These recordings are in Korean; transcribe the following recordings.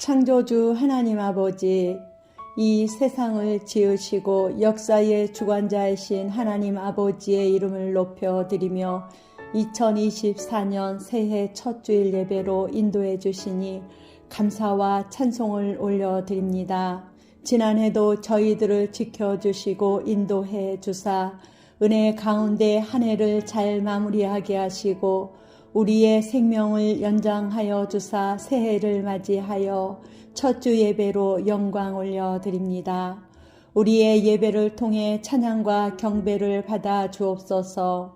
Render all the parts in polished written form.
창조주 하나님 아버지, 이 세상을 지으시고 역사의 주관자이신 하나님 아버지의 이름을 높여드리며 2024년 새해 첫 주일 예배로 인도해 주시니 감사와 찬송을 올려드립니다. 지난해도 저희들을 지켜주시고 인도해 주사 은혜 가운데 한 해를 잘 마무리하게 하시고 우리의 생명을 연장하여 주사 새해를 맞이하여 첫 주 예배로 영광 올려드립니다. 우리의 예배를 통해 찬양과 경배를 받아 주옵소서.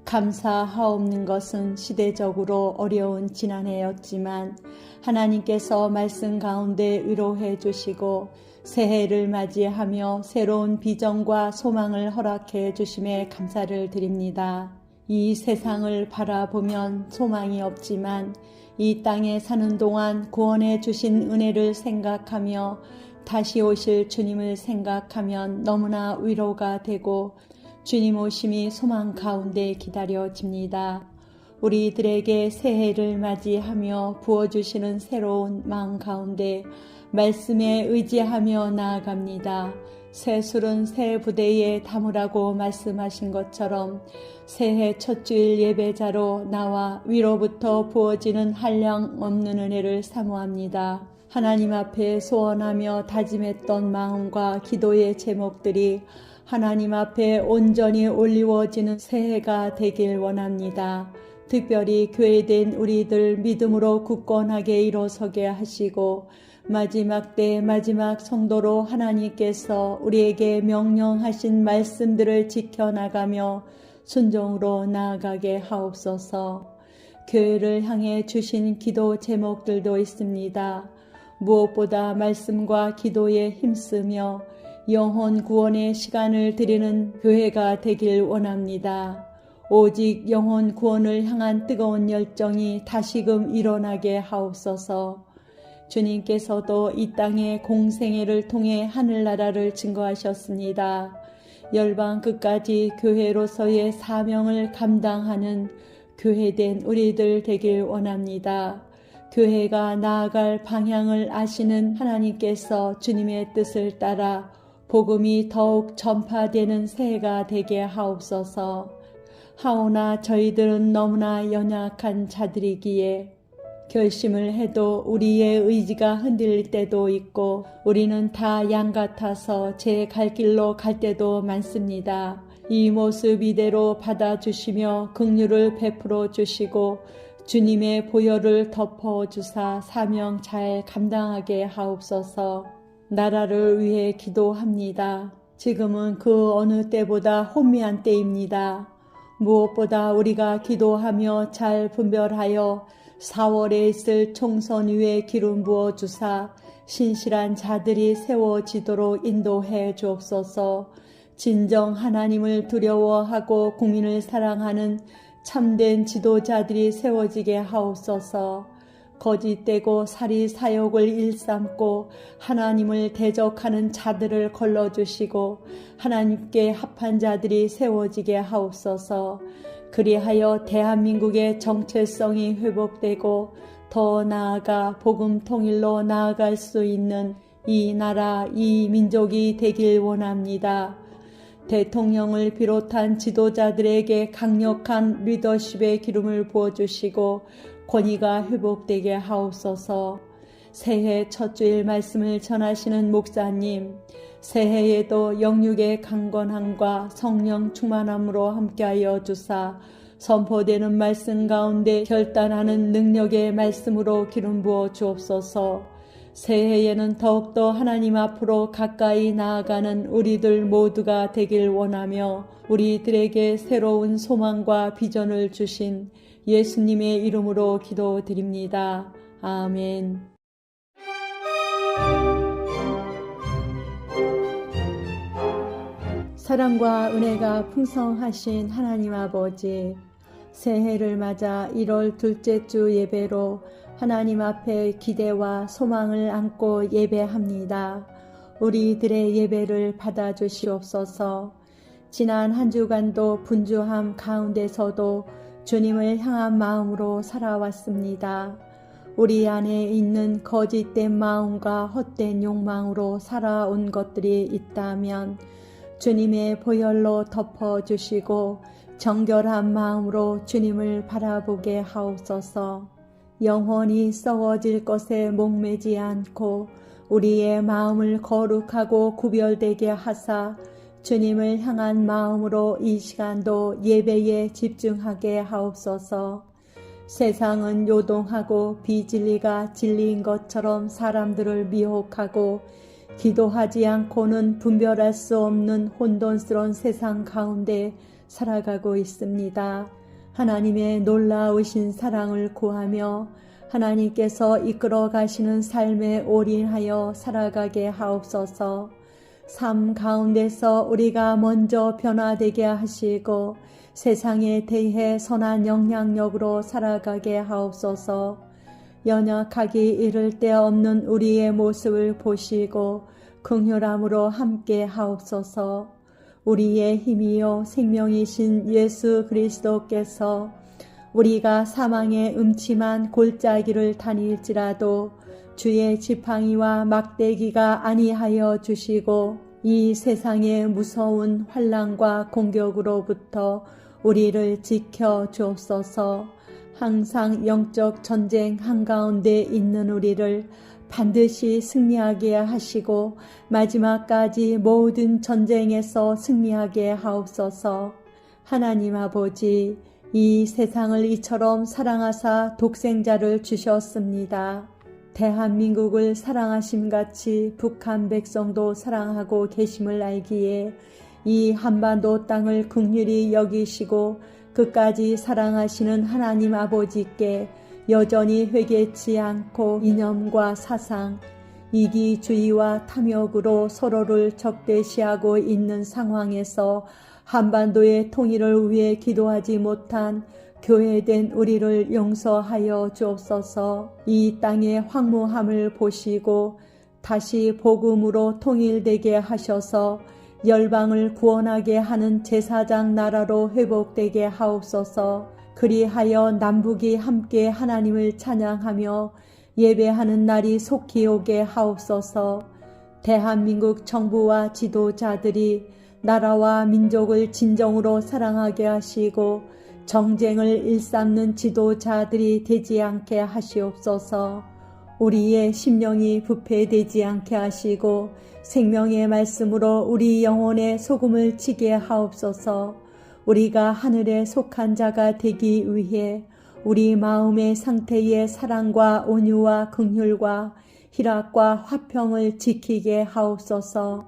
감사하옵는 것은 시대적으로 어려운 지난해였지만 하나님께서 말씀 가운데 위로해 주시고 새해를 맞이하며 새로운 비전과 소망을 허락해 주심에 감사를 드립니다. 이 세상을 바라보면 소망이 없지만 이 땅에 사는 동안 구원해 주신 은혜를 생각하며 다시 오실 주님을 생각하면 너무나 위로가 되고 주님 오심이 소망 가운데 기다려집니다. 우리들에게 새해를 맞이하며 부어주시는 새로운 마음 가운데 말씀에 의지하며 나아갑니다. 새 술은 새 부대에 담으라고 말씀하신 것처럼 새해 첫 주일 예배자로 나와 위로부터 부어지는 한량 없는 은혜를 사모합니다. 하나님 앞에 소원하며 다짐했던 마음과 기도의 제목들이 하나님 앞에 온전히 올리워지는 새해가 되길 원합니다. 특별히 교회된 우리들 믿음으로 굳건하게 일어서게 하시고 마지막 때 마지막 성도로 하나님께서 우리에게 명령하신 말씀들을 지켜나가며 순종으로 나아가게 하옵소서. 교회를 향해 주신 기도 제목들도 있습니다. 무엇보다 말씀과 기도에 힘쓰며 영혼 구원의 시간을 드리는 교회가 되길 원합니다. 오직 영혼 구원을 향한 뜨거운 열정이 다시금 일어나게 하옵소서. 주님께서도 이 땅의 공생애를 통해 하늘나라를 증거하셨습니다. 열방 끝까지 교회로서의 사명을 감당하는 교회된 우리들 되길 원합니다. 교회가 나아갈 방향을 아시는 하나님께서 주님의 뜻을 따라 복음이 더욱 전파되는 새해가 되게 하옵소서. 하오나 저희들은 너무나 연약한 자들이기에 결심을 해도 우리의 의지가 흔들릴 때도 있고 우리는 다 양 같아서 제 갈 길로 갈 때도 많습니다. 이 모습 이대로 받아주시며 긍휼을 베풀어 주시고 주님의 보혈을 덮어주사 사명 잘 감당하게 하옵소서. 나라를 위해 기도합니다. 지금은 그 어느 때보다 혼미한 때입니다. 무엇보다 우리가 기도하며 잘 분별하여 4월에 있을 총선 위에 기름 부어 주사 신실한 자들이 세워지도록 인도해 주옵소서. 진정 하나님을 두려워하고 국민을 사랑하는 참된 지도자들이 세워지게 하옵소서. 거짓되고 사리 사욕을 일삼고 하나님을 대적하는 자들을 걸러주시고 하나님께 합한 자들이 세워지게 하옵소서. 그리하여 대한민국의 정체성이 회복되고 더 나아가 복음 통일로 나아갈 수 있는 이 나라, 이 민족이 되길 원합니다. 대통령을 비롯한 지도자들에게 강력한 리더십의 기름을 부어주시고 권위가 회복되게 하옵소서. 새해 첫 주일 말씀을 전하시는 목사님, 새해에도 영육의 강건함과 성령 충만함으로 함께하여 주사 선포되는 말씀 가운데 결단하는 능력의 말씀으로 기름 부어 주옵소서. 새해에는 더욱더 하나님 앞으로 가까이 나아가는 우리들 모두가 되길 원하며 우리들에게 새로운 소망과 비전을 주신 예수님의 이름으로 기도드립니다. 아멘. 사랑과 은혜가 풍성하신 하나님 아버지, 새해를 맞아 1월 둘째 주 예배로 하나님 앞에 기대와 소망을 안고 예배합니다. 우리들의 예배를 받아주시옵소서. 지난 한 주간도 분주함 가운데서도 주님을 향한 마음으로 살아왔습니다. 우리 안에 있는 거짓된 마음과 헛된 욕망으로 살아온 것들이 있다면 주님의 보혈로 덮어주시고 정결한 마음으로 주님을 바라보게 하옵소서. 영원히 썩어질 것에 목매지 않고 우리의 마음을 거룩하고 구별되게 하사 주님을 향한 마음으로 이 시간도 예배에 집중하게 하옵소서. 세상은 요동하고 비진리가 진리인 것처럼 사람들을 미혹하고 기도하지 않고는 분별할 수 없는 혼돈스러운 세상 가운데 살아가고 있습니다. 하나님의 놀라우신 사랑을 구하며 하나님께서 이끌어 가시는 삶에 올인하여 살아가게 하옵소서. 삶 가운데서 우리가 먼저 변화되게 하시고 세상에 대해 선한 영향력으로 살아가게 하옵소서. 연약하기 이를 데 없는 우리의 모습을 보시고 긍휼함으로 함께 하옵소서. 우리의 힘이요 생명이신 예수 그리스도께서 우리가 사망의 음침한 골짜기를 다닐지라도 주의 지팡이와 막대기가 아니하여 주시고 이 세상의 무서운 환난과 공격으로부터 우리를 지켜 주옵소서. 항상 영적 전쟁 한가운데 있는 우리를 반드시 승리하게 하시고 마지막까지 모든 전쟁에서 승리하게 하옵소서. 하나님 아버지, 이 세상을 이처럼 사랑하사 독생자를 주셨습니다. 대한민국을 사랑하심같이 북한 백성도 사랑하고 계심을 알기에 이 한반도 땅을 긍휼히 여기시고 끝까지 사랑하시는 하나님 아버지께 여전히 회개치 않고 이념과 사상, 이기주의와 탐욕으로 서로를 적대시하고 있는 상황에서 한반도의 통일을 위해 기도하지 못한 교회된 우리를 용서하여 주옵소서. 이 땅의 황무함을 보시고 다시 복음으로 통일되게 하셔서 열방을 구원하게 하는 제사장 나라로 회복되게 하옵소서. 그리하여 남북이 함께 하나님을 찬양하며 예배하는 날이 속히 오게 하옵소서. 대한민국 정부와 지도자들이 나라와 민족을 진정으로 사랑하게 하시고 정쟁을 일삼는 지도자들이 되지 않게 하시옵소서. 우리의 심령이 부패되지 않게 하시고 생명의 말씀으로 우리 영혼에 소금을 치게 하옵소서. 우리가 하늘에 속한 자가 되기 위해 우리 마음의 상태의 사랑과 온유와 긍휼과 희락과 화평을 지키게 하옵소서.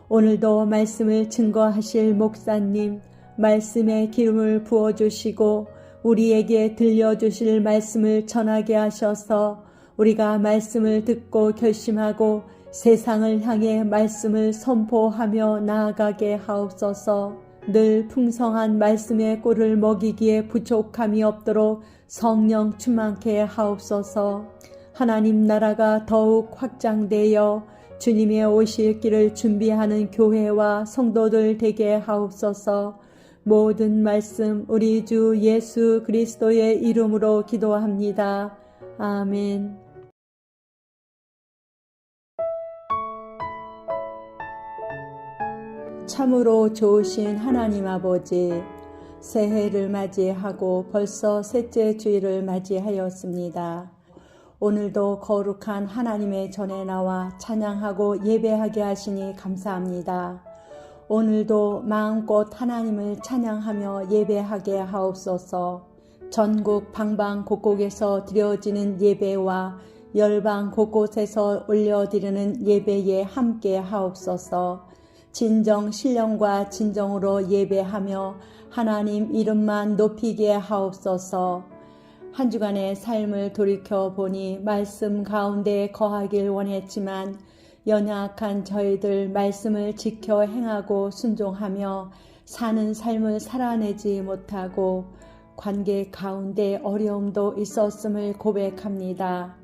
오늘도 말씀을 증거하실 목사님, 말씀의 기름을 부어주시고 우리에게 들려주실 말씀을 전하게 하셔서 우리가 말씀을 듣고 결심하고 세상을 향해 말씀을 선포하며 나아가게 하옵소서. 늘 풍성한 말씀의 꿀을 먹이기에 부족함이 없도록 성령 충만케 하옵소서. 하나님 나라가 더욱 확장되어 주님의 오실 길을 준비하는 교회와 성도들 되게 하옵소서. 모든 말씀 우리 주 예수 그리스도의 이름으로 기도합니다. 아멘. 참으로 좋으신 하나님 아버지, 새해를 맞이하고 벌써 셋째 주일을 맞이하였습니다. 오늘도 거룩한 하나님의 전에 나와 찬양하고 예배하게 하시니 감사합니다. 오늘도 마음껏 하나님을 찬양하며 예배하게 하옵소서. 전국 방방곡곡에서 드려지는 예배와 열방 곳곳에서 올려드리는 예배에 함께 하옵소서. 진정 신령과 진정으로 예배하며 하나님 이름만 높이게 하옵소서. 한 주간의 삶을 돌이켜보니 말씀 가운데 거하길 원했지만 연약한 저희들 말씀을 지켜 행하고 순종하며 사는 삶을 살아내지 못하고 관계 가운데 어려움도 있었음을 고백합니다.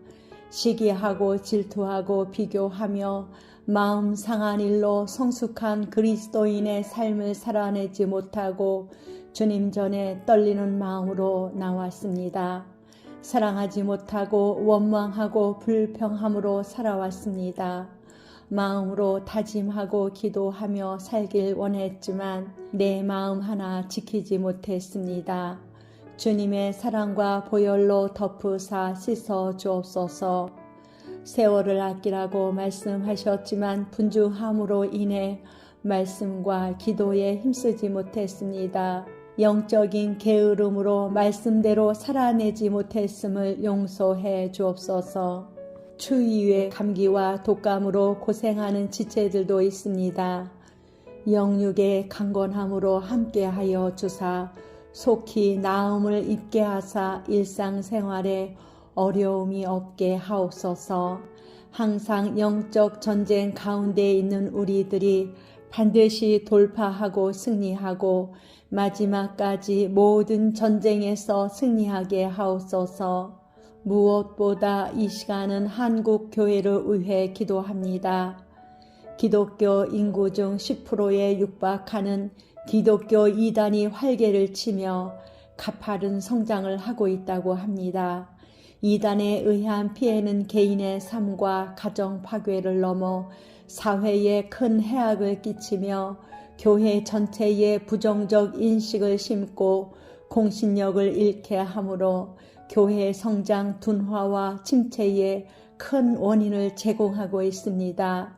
시기하고 질투하고 비교하며 마음 상한 일로 성숙한 그리스도인의 삶을 살아내지 못하고 주님 전에 떨리는 마음으로 나왔습니다. 사랑하지 못하고 원망하고 불평함으로 살아왔습니다. 마음으로 다짐하고 기도하며 살길 원했지만 내 마음 하나 지키지 못했습니다. 주님의 사랑과 보혈로 덮으사 씻어 주옵소서. 세월을 아끼라고 말씀하셨지만 분주함으로 인해 말씀과 기도에 힘쓰지 못했습니다. 영적인 게으름으로 말씀대로 살아내지 못했음을 용서해 주옵소서. 추위에 감기와 독감으로 고생하는 지체들도 있습니다. 영육의 강건함으로 함께하여 주사 속히 나음을 입게 하사 일상생활에 어려움이 없게 하옵소서. 항상 영적 전쟁 가운데 있는 우리들이 반드시 돌파하고 승리하고 마지막까지 모든 전쟁에서 승리하게 하옵소서. 무엇보다 이 시간은 한국 교회를 위해 기도합니다. 기독교 인구 중 10%에 육박하는 기독교 이단이 활개를 치며 가파른 성장을 하고 있다고 합니다. 이단에 의한 피해는 개인의 삶과 가정 파괴를 넘어 사회에 큰 해악을 끼치며 교회 전체에 부정적 인식을 심고 공신력을 잃게 하므로 교회 성장 둔화와 침체에 큰 원인을 제공하고 있습니다.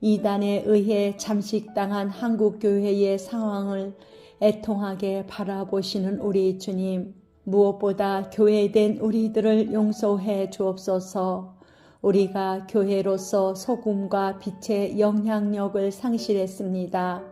이단에 의해 잠식당한 한국교회의 상황을 애통하게 바라보시는 우리 주님, 무엇보다 교회된 우리들을 용서해 주옵소서. 우리가 교회로서 소금과 빛의 영향력을 상실했습니다.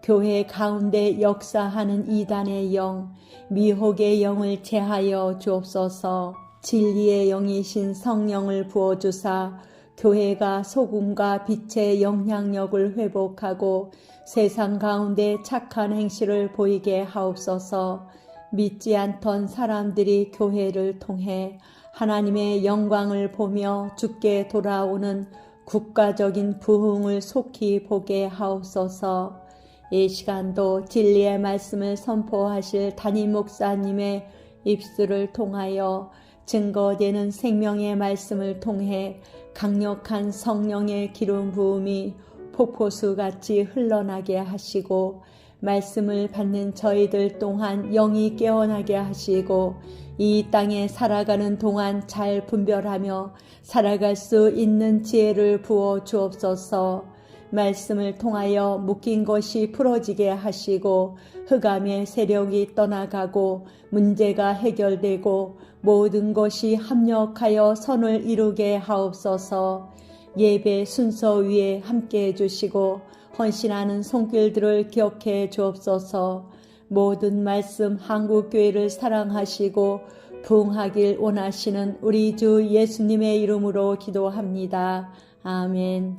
교회 가운데 역사하는 이단의 영, 미혹의 영을 제하여 주옵소서. 진리의 영이신 성령을 부어주사 교회가 소금과 빛의 영향력을 회복하고 세상 가운데 착한 행실을 보이게 하옵소서. 믿지 않던 사람들이 교회를 통해 하나님의 영광을 보며 주께 돌아오는 국가적인 부흥을 속히 보게 하옵소서. 이 시간도 진리의 말씀을 선포하실 담임 목사님의 입술을 통하여 증거되는 생명의 말씀을 통해 강력한 성령의 기름 부음이 폭포수같이 흘러나게 하시고 말씀을 받는 저희들 또한 영이 깨어나게 하시고 이 땅에 살아가는 동안 잘 분별하며 살아갈 수 있는 지혜를 부어 주옵소서. 말씀을 통하여 묶인 것이 풀어지게 하시고 흑암의 세력이 떠나가고 문제가 해결되고 모든 것이 합력하여 선을 이루게 하옵소서. 예배 순서 위에 함께해 주시고 헌신하는 손길들을 기억해 주옵소서. 모든 말씀 한국교회를 사랑하시고 부흥하길 원하시는 우리 주 예수님의 이름으로 기도합니다. 아멘.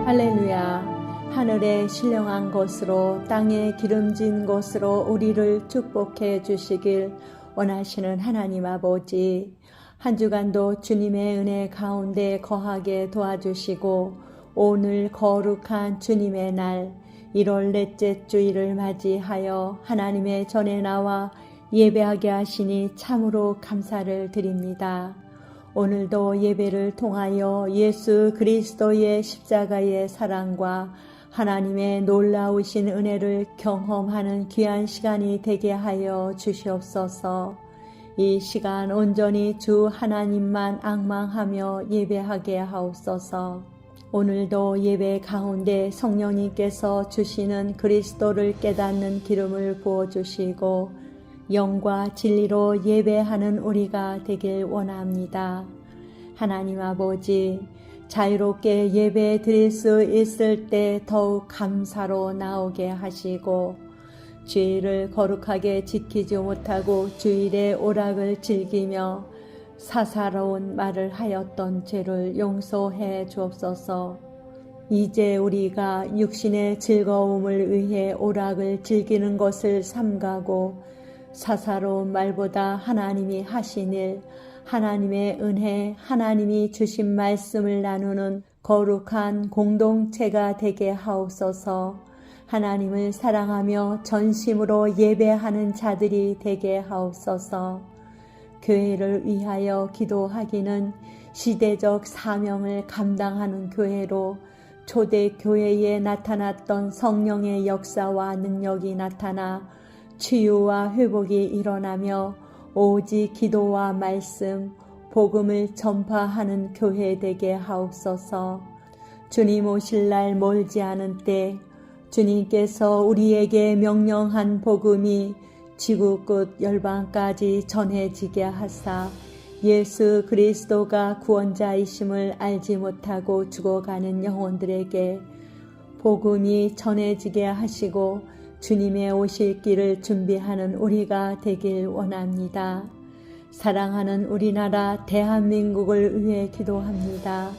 할렐루야. 하늘에 신령한 것으로 땅에 기름진 것으로 우리를 축복해 주시길 원하시는 하나님 아버지, 한 주간도 주님의 은혜 가운데 거하게 도와주시고 오늘 거룩한 주님의 날 1월 넷째 주일을 맞이하여 하나님의 전에 나와 예배하게 하시니 참으로 감사를 드립니다. 오늘도 예배를 통하여 예수 그리스도의 십자가의 사랑과 하나님의 놀라우신 은혜를 경험하는 귀한 시간이 되게 하여 주시옵소서. 이 시간 온전히 주 하나님만 앙망하며 예배하게 하옵소서. 오늘도 예배 가운데 성령님께서 주시는 그리스도를 깨닫는 기름을 부어주시고 영과 진리로 예배하는 우리가 되길 원합니다. 하나님 아버지, 자유롭게 예배 드릴 수 있을 때 더욱 감사로 나오게 하시고 주일을 거룩하게 지키지 못하고 주일의 오락을 즐기며 사사로운 말을 하였던 죄를 용서해 주옵소서. 이제 우리가 육신의 즐거움을 위해 오락을 즐기는 것을 삼가고 사사로운 말보다 하나님이 하신 일, 하나님의 은혜, 하나님이 주신 말씀을 나누는 거룩한 공동체가 되게 하옵소서. 하나님을 사랑하며 전심으로 예배하는 자들이 되게 하옵소서. 교회를 위하여 기도하기는 시대적 사명을 감당하는 교회로 초대 교회에 나타났던 성령의 역사와 능력이 나타나 치유와 회복이 일어나며 오직 기도와 말씀, 복음을 전파하는 교회 되게 하옵소서. 주님 오실 날 멀지 않은 때 주님께서 우리에게 명령한 복음이 지구 끝 열방까지 전해지게 하사 예수 그리스도가 구원자이심을 알지 못하고 죽어가는 영혼들에게 복음이 전해지게 하시고 주님의 오실 길을 준비하는 우리가 되길 원합니다. 사랑하는 우리나라 대한민국을 위해 기도합니다.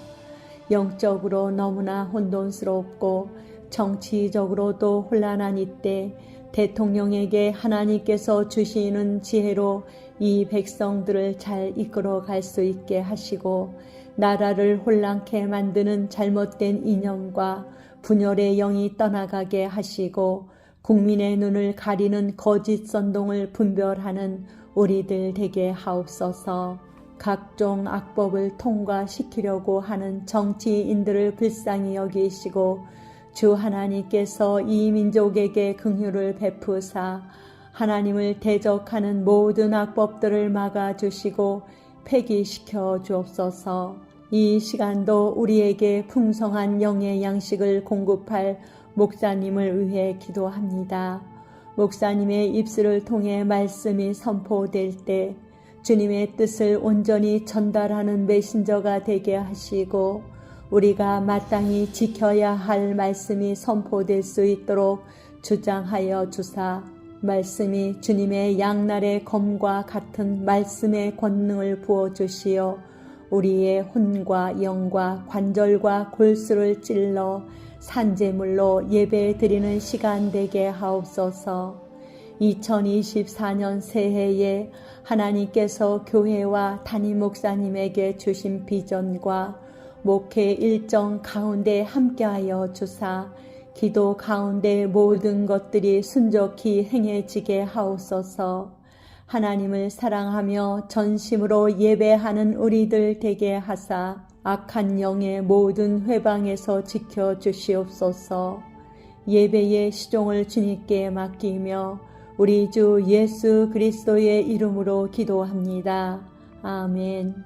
영적으로 너무나 혼돈스럽고 정치적으로도 혼란한 이때 대통령에게 하나님께서 주시는 지혜로 이 백성들을 잘 이끌어갈 수 있게 하시고 나라를 혼란케 만드는 잘못된 이념과 분열의 영이 떠나가게 하시고 국민의 눈을 가리는 거짓 선동을 분별하는 우리들 되게 하옵소서. 각종 악법을 통과시키려고 하는 정치인들을 불쌍히 여기시고 주 하나님께서 이 민족에게 긍휼을 베푸사 하나님을 대적하는 모든 악법들을 막아주시고 폐기시켜 주옵소서. 이 시간도 우리에게 풍성한 영의 양식을 공급할 목사님을 위해 기도합니다. 목사님의 입술을 통해 말씀이 선포될 때 주님의 뜻을 온전히 전달하는 메신저가 되게 하시고 우리가 마땅히 지켜야 할 말씀이 선포될 수 있도록 주장하여 주사 말씀이 주님의 양날의 검과 같은 말씀의 권능을 부어주시어 우리의 혼과 영과 관절과 골수를 찔러 산재물로 예배드리는 시간 되게 하옵소서. 2024년 새해에 하나님께서 교회와 담임 목사님에게 주신 비전과 목회 일정 가운데 함께하여 주사 기도 가운데 모든 것들이 순적히 행해지게 하옵소서. 하나님을 사랑하며 전심으로 예배하는 우리들 되게 하사 악한 영의 모든 회방에서 지켜주시옵소서. 예배의 시종을 주님께 맡기며 우리 주 예수 그리스도의 이름으로 기도합니다. 아멘.